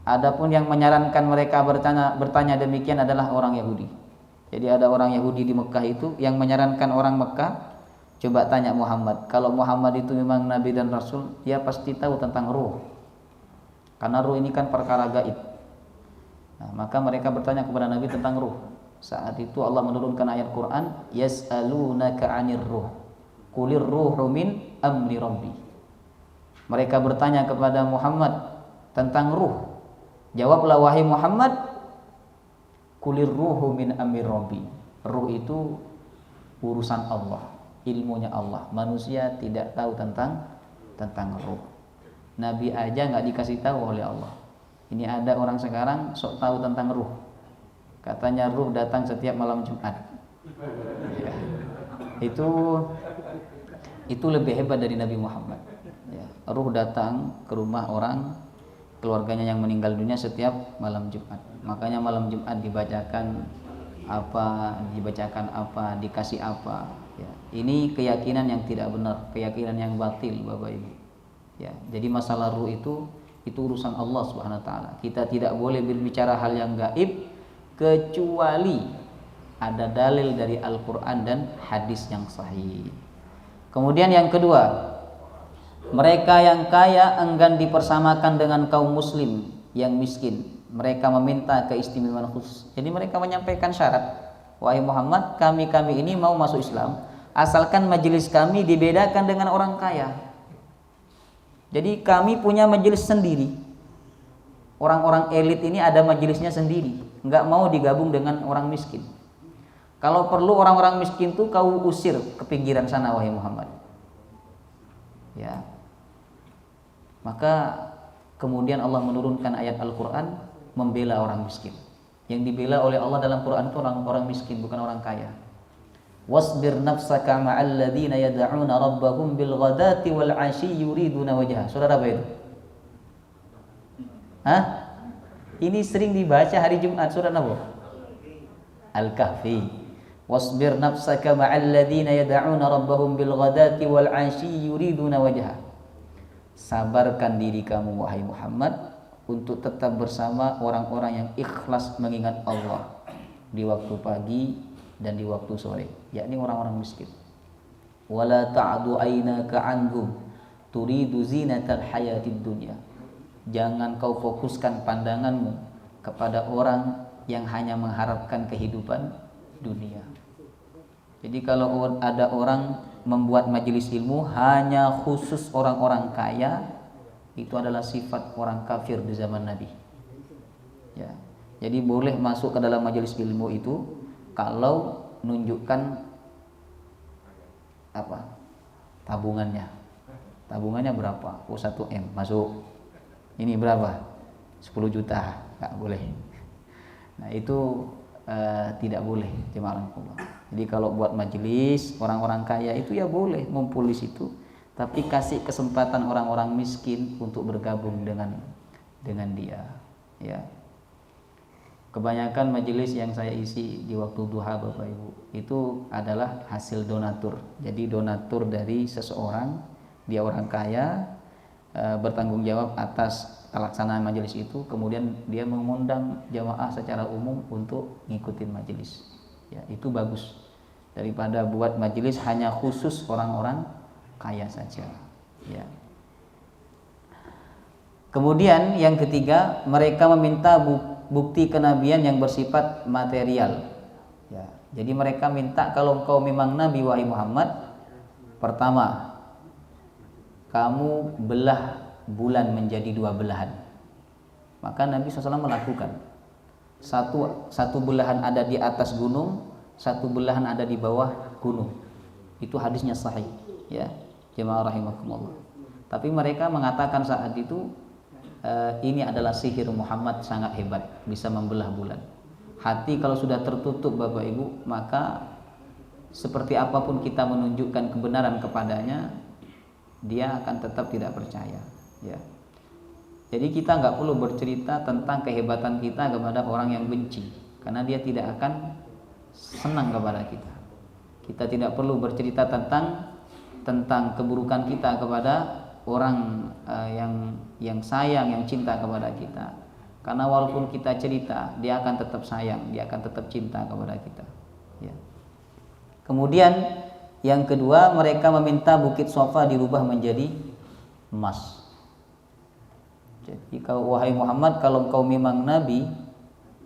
Adapun yang menyarankan mereka bertanya demikian adalah orang Yahudi. Jadi ada orang Yahudi di Mekah itu yang menyarankan orang Mekah, coba tanya Muhammad, kalau Muhammad itu memang Nabi dan Rasul, dia pasti tahu tentang ruh. Karena ruh ini kan perkara gaib. Nah, maka mereka bertanya kepada Nabi tentang ruh. Saat itu Allah menurunkan ayat Quran, yas'alunaka 'anir ruh. Qulir ruhu min amri rabbi. Mereka bertanya kepada Muhammad tentang ruh. Jawablah wahai Muhammad, kulir ruhu min amri rabbi. Ruh itu urusan Allah, ilmunya Allah. Manusia tidak tahu tentang ruh. Nabi aja nggak dikasih tahu oleh Allah. Ini ada orang sekarang sok tahu tentang ruh. Katanya ruh datang setiap malam Jumat. Ya. Itu lebih hebat dari Nabi Muhammad. Ya. Ruh datang ke rumah orang, keluarganya yang meninggal dunia setiap malam Jumat. Makanya malam Jumat dibacakan apa, dikasih apa. Ya. Ini keyakinan yang tidak benar, keyakinan yang batil, Bapak Ibu. Ya. Jadi masalah ruh itu urusan Allah Subhanahu wa taala. Kita tidak boleh berbicara hal yang gaib kecuali ada dalil dari Al-Quran dan hadis yang sahih. Kemudian yang kedua, mereka yang kaya enggan dipersamakan dengan kaum muslim yang miskin. Mereka meminta keistimewaan khusus. Jadi mereka menyampaikan syarat, wahai Muhammad, kami ini mau masuk Islam, asalkan majelis kami dibedakan dengan orang kaya. Jadi kami punya majelis sendiri. Orang-orang elit ini ada majelisnya sendiri, nggak mau digabung dengan orang miskin. Kalau perlu orang-orang miskin tuh kau usir ke pinggiran sana, wahai Muhammad. Ya. Maka kemudian Allah menurunkan ayat Al-Quran membela orang miskin. Yang dibela oleh Allah dalam Quran itu orang miskin, bukan orang kaya. Wasbir nafsaka ma'al ladzina yad'una rabbahum bil ghadati wal 'ashyi yuriduna wajha. Saudara apa itu? Hah? Ini sering dibaca hari Jumat, surat apa? Al-Kahfi. Wasbir nafsaka ma'al ladzina yad'una rabbahum bil ghadati wal 'ashyi yuriduna wajha. Sabarkan diri kamu wahai Muhammad untuk tetap bersama orang-orang yang ikhlas mengingat Allah di waktu pagi dan di waktu sore, yakni orang-orang miskin. Wala ta'du aynaka 'anhum turidu zinatal hayatid dunya. Jangan kau fokuskan pandanganmu kepada orang yang hanya mengharapkan kehidupan dunia. Jadi kalau ada orang membuat majelis ilmu hanya khusus orang-orang kaya, itu adalah sifat orang kafir di zaman Nabi. Ya. Jadi boleh masuk ke dalam majelis ilmu itu kalau nunjukkan apa? Tabungannya. Tabungannya berapa? Oh 1M masuk. Ini berapa? 10 juta. Enggak boleh. Nah, itu tidak boleh, jemaah Allah. Jadi kalau buat majelis orang-orang kaya itu ya boleh ngumpul di situ, tapi kasih kesempatan orang-orang miskin untuk bergabung dengan dia, ya. Kebanyakan majelis yang saya isi di waktu duha Bapak Ibu itu adalah hasil donatur. Jadi donatur dari seseorang, dia orang kaya, bertanggung jawab atas pelaksanaan majelis itu, kemudian dia mengundang jamaah secara umum untuk ngikutin majelis. Ya, itu bagus daripada buat majelis hanya khusus orang-orang kaya saja. Ya. Kemudian yang ketiga, mereka meminta bukti kenabian yang bersifat material. Ya. Jadi mereka minta kalau engkau memang nabi wahai Muhammad, pertama, kamu belah bulan menjadi 2 belahan. Maka Nabi SAW melakukan. Satu belahan ada di atas gunung, satu belahan ada di bawah gunung. Itu hadisnya sahih, ya. Jemaah rahimakumullah. Tapi mereka mengatakan saat itu ini adalah sihir Muhammad sangat hebat, bisa membelah bulan. Hati kalau sudah tertutup Bapak Ibu, maka seperti apapun kita menunjukkan kebenaran kepadanya, dia akan tetap tidak percaya, ya. Jadi kita nggak perlu bercerita tentang kehebatan kita kepada orang yang benci, karena dia tidak akan senang kepada kita. Kita tidak perlu bercerita tentang keburukan kita kepada orang yang sayang, yang cinta kepada kita, karena walaupun kita cerita, dia akan tetap sayang, dia akan tetap cinta kepada kita, ya. Kemudian yang kedua, mereka meminta Bukit Sofa dirubah menjadi emas. Jadi kalau wahai Muhammad, kalau engkau memang nabi,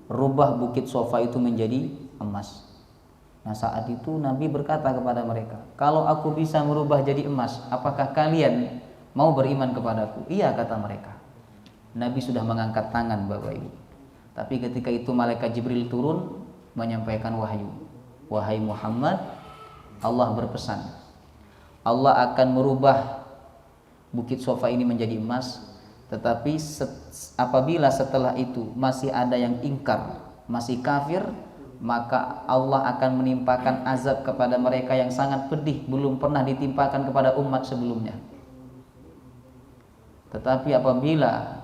rubah Bukit Sofa itu menjadi emas. Nah, saat itu Nabi berkata kepada mereka, kalau aku bisa merubah jadi emas, apakah kalian mau beriman kepadaku? Iya, kata mereka. Nabi sudah mengangkat tangan Bapak Ibu. Tapi ketika itu malaikat Jibril turun menyampaikan wahyu. Wahai Muhammad, Allah berpesan, Allah akan merubah Bukit Sofa ini menjadi emas, tetapi apabila setelah itu masih ada yang ingkar, masih kafir, maka Allah akan menimpakan azab kepada mereka yang sangat pedih, belum pernah ditimpakan kepada umat sebelumnya. Tetapi apabila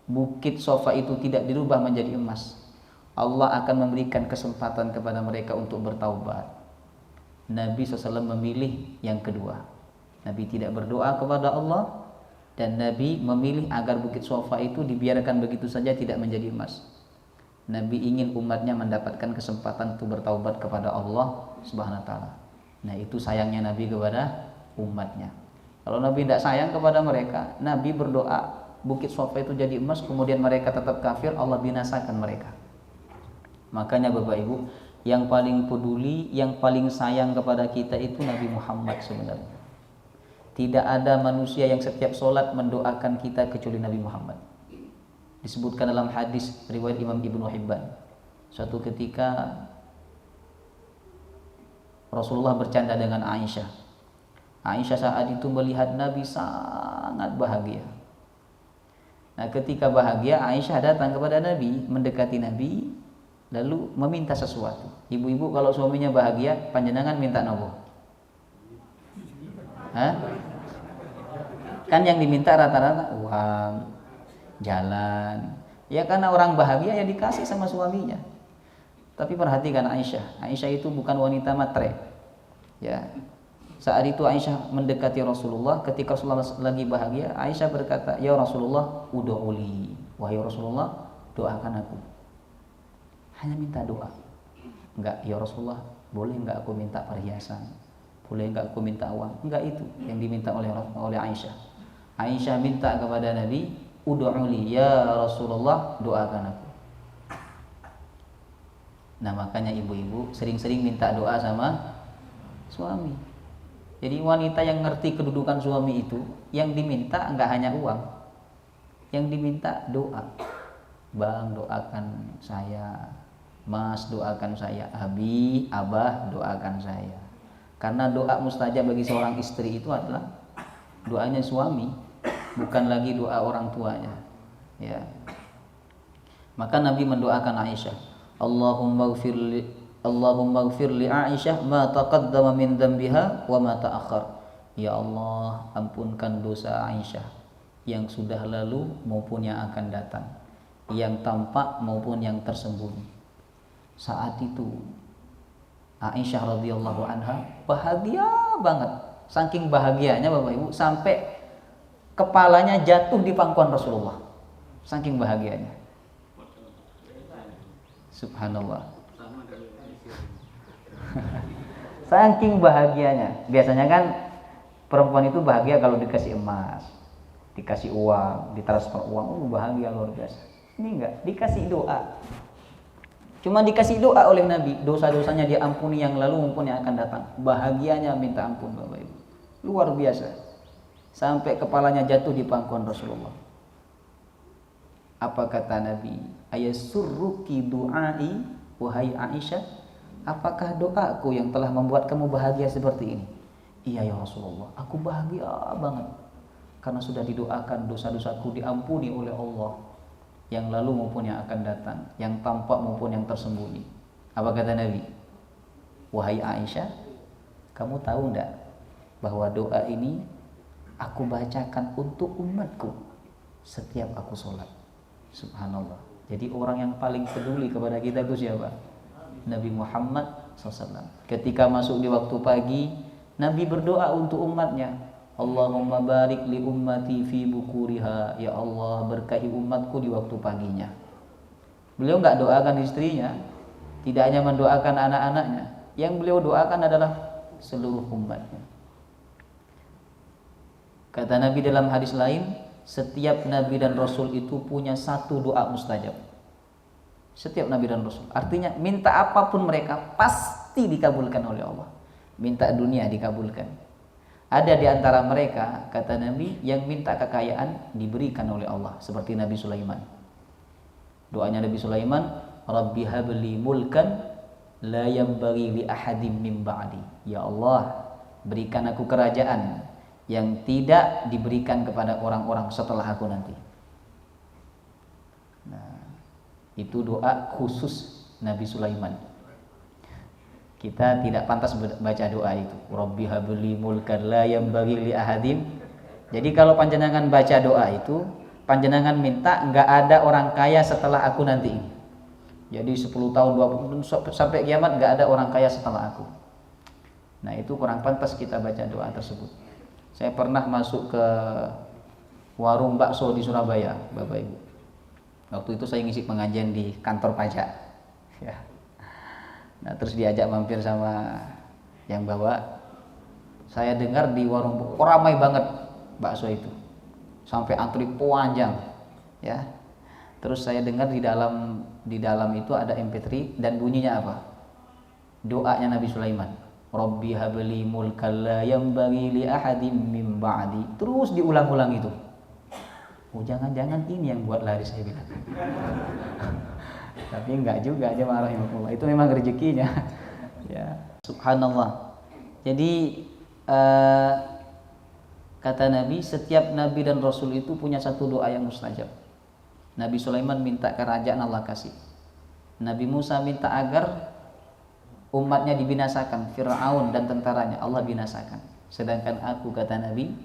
Bukit Sofa itu tidak dirubah menjadi emas, Allah akan memberikan kesempatan kepada mereka untuk bertaubat. Nabi SAW memilih yang kedua. Nabi tidak berdoa kepada Allah, dan Nabi memilih agar Bukit Sofa itu dibiarkan begitu saja tidak menjadi emas. Nabi ingin umatnya mendapatkan kesempatan untuk bertaubat kepada Allah Subhanahu wa taala. Nah, itu sayangnya Nabi kepada umatnya. Kalau Nabi tidak sayang kepada mereka, Nabi berdoa Bukit Safa itu jadi emas, kemudian mereka tetap kafir, Allah binasakan mereka. Makanya Bapak Ibu, yang paling peduli, yang paling sayang kepada kita itu Nabi Muhammad sebenarnya. Tidak ada manusia yang setiap sholat mendoakan kita kecuali Nabi Muhammad. Disebutkan dalam hadis riwayat Imam Ibnu Hibban, suatu ketika Rasulullah bercanda dengan Aisyah. Aisyah saat itu melihat Nabi sangat bahagia. Nah, ketika bahagia, Aisyah datang kepada Nabi, mendekati Nabi, lalu meminta sesuatu. Ibu-ibu kalau suaminya bahagia, panjenengan minta nopo? Hah? Kan yang diminta rata-rata uang, jalan. Ya karena orang bahagia ya dikasih sama suaminya. Tapi perhatikan Aisyah. Aisyah itu bukan wanita matre. Ya. Saat itu Aisyah mendekati Rasulullah, ketika Rasulullah lagi bahagia, Aisyah berkata, "Ya Rasulullah, ud'uli." Wahai Rasulullah, doakan aku. Hanya minta doa. Enggak, ya Rasulullah, boleh enggak aku minta perhiasan? Boleh enggak aku minta uang? Enggak, itu yang diminta oleh Aisyah. Aisyah minta kepada Nabi, ud'uli ya Rasulullah, doakan aku. Nah, makanya ibu-ibu sering-sering minta doa sama suami. Jadi wanita yang ngerti kedudukan suami itu, yang diminta enggak hanya uang, yang diminta doa. Bang, doakan saya. Mas, doakan saya. Abi, abah, doakan saya. Karena doa mustajab bagi seorang istri itu adalah doanya suami, bukan lagi doa orang tuanya. Ya. Maka Nabi mendoakan Aisyah, Allahumma ighfir li Aisyah ma taqaddama min dhanbiha wa ma ta'akhkhar. Ya Allah, ampunkan dosa Aisyah yang sudah lalu maupun yang akan datang, yang tampak maupun yang tersembunyi. Saat itu Aisyah radhiyallahu anha bahagia banget. Saking bahagianya Bapak Ibu, sampai kepalanya jatuh di pangkuan Rasulullah. Saking bahagianya. Subhanallah. Saking bahagianya. Biasanya kan perempuan itu bahagia kalau dikasih emas, dikasih uang, ditransfer uang, bahagia luar biasa. Ini enggak, dikasih doa. Cuma dikasih doa oleh Nabi, dosa-dosanya diampuni yang lalu maupun yang akan datang. Bahagianya minta ampun Bapak Ibu. Luar biasa. Sampai kepalanya jatuh di pangkuan Rasulullah. Apa kata Nabi? Ayasurruki du'ai wahai Aisyah? Apakah doaku yang telah membuat kamu bahagia seperti ini? Iya ya Rasulullah, aku bahagia banget. Karena sudah didoakan dosa-dosaku diampuni oleh Allah, yang lalu maupun yang akan datang, yang tampak maupun yang tersembunyi. Apa kata Nabi? Wahai Aisyah, kamu tahu enggak bahwa doa ini aku bacakan untuk umatku setiap aku sholat. Subhanallah. Jadi orang yang paling peduli kepada kita itu siapa? Nabi Muhammad SAW. Ketika masuk di waktu pagi, Nabi berdoa untuk umatnya, Allahumma barik li ummati fi bukuriha. Ya Allah, berkahi umatku di waktu paginya. Beliau enggak doakan istrinya, tidak hanya mendoakan anak-anaknya. Yang beliau doakan adalah seluruh umatnya. Kata Nabi dalam hadis lain, setiap Nabi dan Rasul itu punya satu doa mustajab. Setiap Nabi dan Rasul. Artinya minta apapun mereka pasti dikabulkan oleh Allah. Minta dunia dikabulkan. Ada di antara mereka, kata Nabi, yang minta kekayaan diberikan oleh Allah, seperti Nabi Sulaiman. Doanya Nabi Sulaiman, Rabbi habli mulkan la yanbaghi li ahadim min ba'di. Ya Allah, berikan aku kerajaan yang tidak diberikan kepada orang-orang setelah aku nanti. Nah, itu doa khusus Nabi Sulaiman. Kita tidak pantas baca doa itu. Rabbi habli mulkan la yanbaghi li ahadim. Jadi kalau panjenengan baca doa itu, panjenengan minta enggak ada orang kaya setelah aku nanti ini. Jadi 10 tahun 20 sampai kiamat enggak ada orang kaya setelah aku. Nah, itu kurang pantas kita baca doa tersebut. Saya pernah masuk ke warung bakso di Surabaya, Bapak Ibu. Waktu itu saya ngisi pengajian di kantor pajak. Ya. Nah, terus diajak mampir sama yang bawa. Saya dengar di warung ramai banget bakso itu. Sampai antri panjang, ya. Terus saya dengar di dalam itu ada MP3 dan bunyinya apa? Doanya Nabi Sulaiman. Rabbi habli mulkal la yanbaghi li ahadin min ba'di. Terus diulang-ulang itu. Oh, jangan-jangan ini yang buat lari, saya bilang. Tapi enggak juga, jemaah rahimahullah. Itu memang rezekinya. Ya, subhanallah. Jadi kata Nabi, setiap nabi dan rasul itu punya satu doa yang mustajab. Nabi Sulaiman minta kerajaan, Allah kasih. Nabi Musa minta agar umatnya dibinasakan, Fir'aun dan tentaranya Allah binasakan. Sedangkan aku, kata Nabi,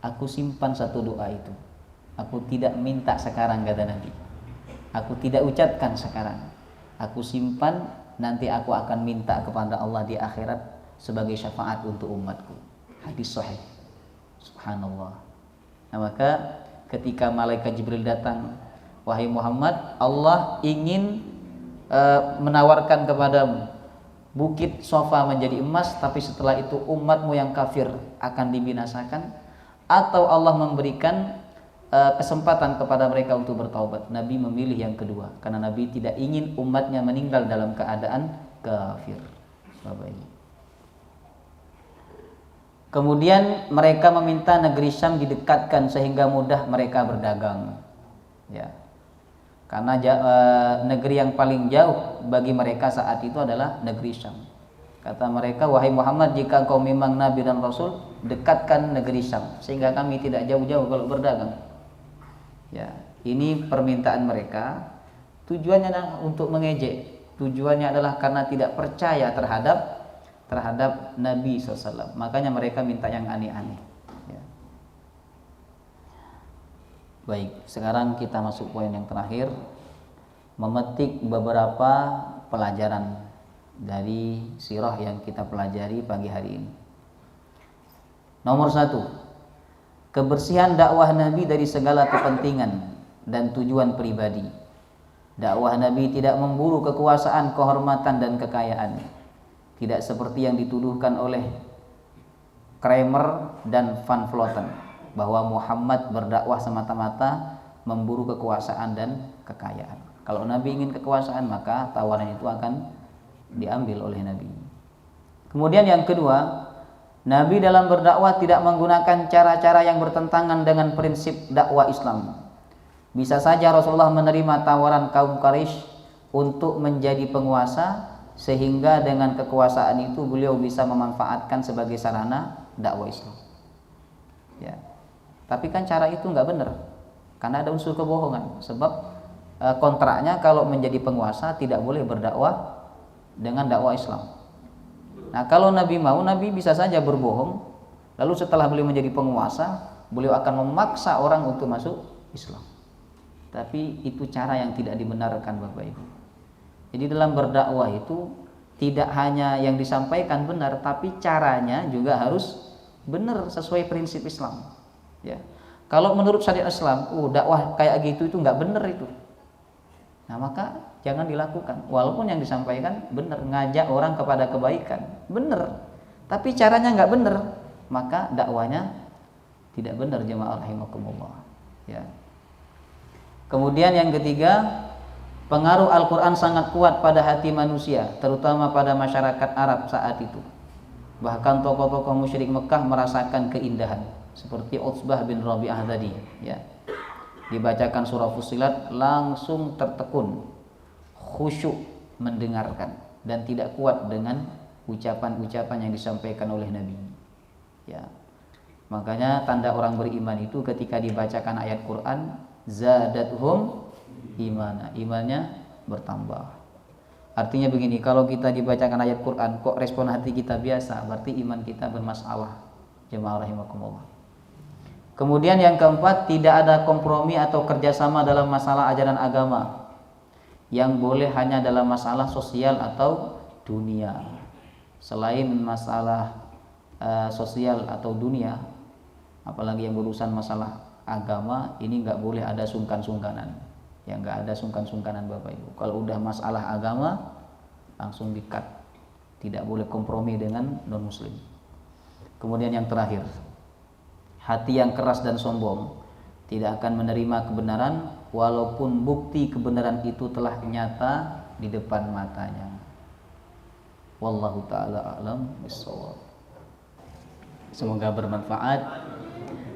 aku simpan satu doa itu. Aku tidak minta sekarang, kata Nabi. Aku tidak ucapkan sekarang. Aku simpan, nanti aku akan minta kepada Allah di akhirat sebagai syafaat untuk umatku. Hadis sahih. Subhanallah. Nah, maka ketika malaikat Jibril datang, wahai Muhammad, Allah ingin menawarkan kepadamu bukit Sofa menjadi emas, tapi setelah itu umatmu yang kafir akan dibinasakan, atau Allah memberikan kesempatan kepada mereka untuk bertaubat. Nabi memilih yang kedua karena Nabi tidak ingin umatnya meninggal dalam keadaan kafir. Bapak Ibu. Kemudian mereka meminta negeri Syam didekatkan sehingga mudah mereka berdagang. Ya. Karena negeri yang paling jauh bagi mereka saat itu adalah negeri Syam. Kata mereka, wahai Muhammad, jika engkau memang Nabi dan Rasul, dekatkan negeri Syam sehingga kami tidak jauh-jauh kalau berdagang. Ya, ini permintaan mereka. Tujuannya adalah untuk mengejek. Tujuannya adalah karena tidak percaya terhadap Nabi SAW. Makanya mereka minta yang aneh-aneh. Ya. Baik, sekarang kita masuk poin yang terakhir, memetik beberapa pelajaran dari sirah yang kita pelajari pagi hari ini. Nomor 1, kebersihan dakwah Nabi dari segala kepentingan dan tujuan pribadi. Dakwah Nabi tidak memburu kekuasaan, kehormatan, dan kekayaan. Tidak seperti yang dituduhkan oleh Kramer dan Van Vloten, bahwa Muhammad berdakwah semata-mata memburu kekuasaan dan kekayaan. Kalau Nabi ingin kekuasaan, maka tawaran itu akan diambil oleh Nabi. Kemudian yang kedua, Nabi dalam berdakwah tidak menggunakan cara-cara yang bertentangan dengan prinsip dakwah Islam. Bisa saja Rasulullah menerima tawaran kaum Quraisy untuk menjadi penguasa, sehingga dengan kekuasaan itu beliau bisa memanfaatkan sebagai sarana dakwah Islam. Ya. Tapi kan cara itu nggak benar, karena ada unsur kebohongan. Sebab kontraknya kalau menjadi penguasa tidak boleh berdakwah dengan dakwah Islam. Nah, kalau Nabi mau, Nabi bisa saja berbohong, lalu setelah beliau menjadi penguasa, beliau akan memaksa orang untuk masuk Islam. Tapi itu cara yang tidak dibenarkan, Bapak Ibu. Jadi dalam berdakwah itu tidak hanya yang disampaikan benar, tapi caranya juga harus benar sesuai prinsip Islam. Ya. Kalau menurut syariat Islam, dakwah kayak gitu itu nggak benar itu. Nah, maka jangan dilakukan. Walaupun yang disampaikan benar, ngajak orang kepada kebaikan, benar. Tapi caranya nggak benar, maka dakwanya tidak benar, jemaah rahimakumullah. Ya. Kemudian yang ketiga, pengaruh Al-Quran sangat kuat pada hati manusia, terutama pada masyarakat Arab saat itu. Bahkan tokoh-tokoh musyrik Mekah merasakan keindahan, seperti Utsbah bin Rabi'ah tadi. Ya. Dibacakan surah Fussilat, langsung tertekun, khusyuk mendengarkan, dan tidak kuat dengan ucapan-ucapan yang disampaikan oleh Nabi. Ya. Makanya tanda orang beriman itu ketika dibacakan ayat Quran, zadatuhum imana, imannya bertambah. Artinya begini, kalau kita dibacakan ayat Quran kok respon hati kita biasa, berarti iman kita bermasalah. Jemaah rahimakumullah. Kemudian yang keempat, tidak ada kompromi atau kerjasama dalam masalah ajaran agama. Yang boleh hanya dalam masalah sosial atau dunia. Selain masalah sosial atau dunia, apalagi yang berurusan masalah agama, ini nggak boleh ada sungkan-sungkanan. yang nggak ada sungkan-sungkanan Bapak Ibu. Kalau udah masalah agama langsung di-cut, tidak boleh kompromi dengan non muslim. Kemudian yang terakhir, hati yang keras dan sombong tidak akan menerima kebenaran walaupun bukti kebenaran itu telah nyata di depan matanya. Wallahu ta'ala a'lam bissawab. Semoga bermanfaat.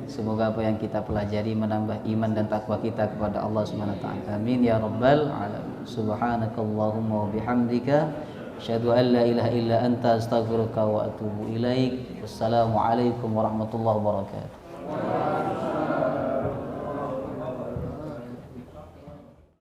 Semoga apa yang kita pelajari menambah iman dan takwa kita kepada Allah Subhanahu wa taala. Amin ya rabbal alamin. Subhanakallahumma wa bihamdika asyhadu an la ilaha illa anta astaghfiruka wa atubu ilaik. Wassalamualaikum warahmatullahi wabarakatuh.